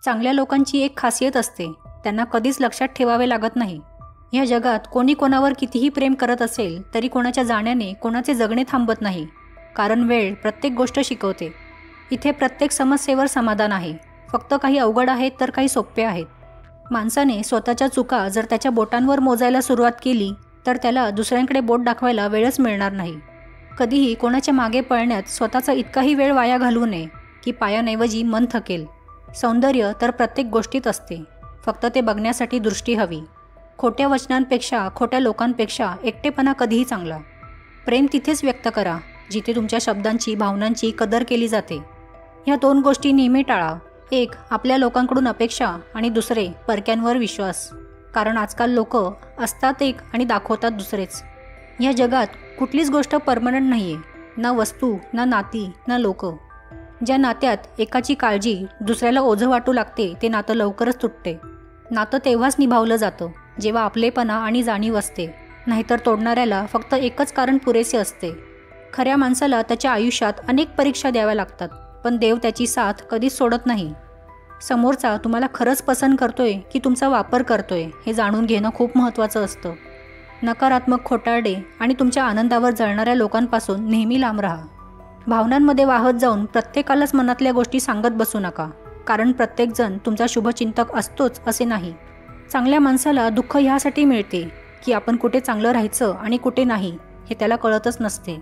चांगल्या लोकांची एक खासियत असते, त्यांना कधीच लक्षात ठेवावे लागत नाही. या जगात कोणी कोणावर कितीही प्रेम करत असेल तरी कोणाच्या जाण्याने कोणाचे जगणे थांबत नाही. कारण वेळ प्रत्येक गोष्ट शिकवते. इथे प्रत्येक समस्येवर समाधान आहे. फक्त काही अवघड आहेत तर काही सोपे आहेत. माणसाने स्वतःच्या चुका जर त्याच्या बोटांवर मोजायला सुरुवात केली तर त्याला दुसऱ्यांकडे बोट दाखवायला वेळच मिळणार नाही. कधीही कोणाच्या मागे पळण्यात स्वतःचा इतकाही वेळ वाया घालवू नये की पायांऐवजी मन थकेल. सौंदर्य तर प्रत्येक गोष्टीत असते, फक्त ते बघण्यासाठी दृष्टी हवी. खोट्या वचनांपेक्षा, खोट्या लोकांपेक्षा एकटेपणा कधीही चांगला. प्रेम तिथेच व्यक्त करा जिथे तुमच्या शब्दांची, भावनांची कदर केली जाते. ह्या 2 गोष्टी नेहमी टाळा. एक, आपल्या लोकांकडून अपेक्षा आणि दुसरे, परक्यांवर विश्वास. कारण आजकाल लोक असतात एक आणि दाखवतात दुसरेच. या जगात कुठलीच गोष्ट परमनंट नाही आहे. ना वस्तू, ना नाती, ना लोक. ज्या नात्यात एकाची काळजी दुसऱ्याला ओझं वाटू लागते ते नातं लवकरच तुटते. नातं तेव्हाच निभावलं जातं जेव्हा आपलेपणा आणि जाणीव असते. नाहीतर तोडणाऱ्याला फक्त एकच कारण पुरेसे असते. खऱ्या माणसाला त्याच्या आयुष्यात अनेक परीक्षा द्याव्या लागतात, पण देव त्याची साथ कधीच सोडत नाही. समोरचा तुम्हाला खरंच पसंत करतोय की तुमचा वापर करतोय हे जाणून घेणं खूप महत्त्वाचं असतं. नकारात्मक, खोटारडे आणि तुमच्या आनंदावर जळणाऱ्या लोकांपासून नेहमी लांब राहा. भावनांमध्ये वाहत जाऊन प्रत्येकालाच मनातल्या गोष्टी सांगत बसू नका. कारण प्रत्येकजण तुमचा शुभचिंतक असतोच असे नाही. चांगल्या माणसाला दुःख ह्यासाठी मिळते की आपण कुठे चांगलं राहायचं आणि कुठे नाही हे त्याला कळतच नसते.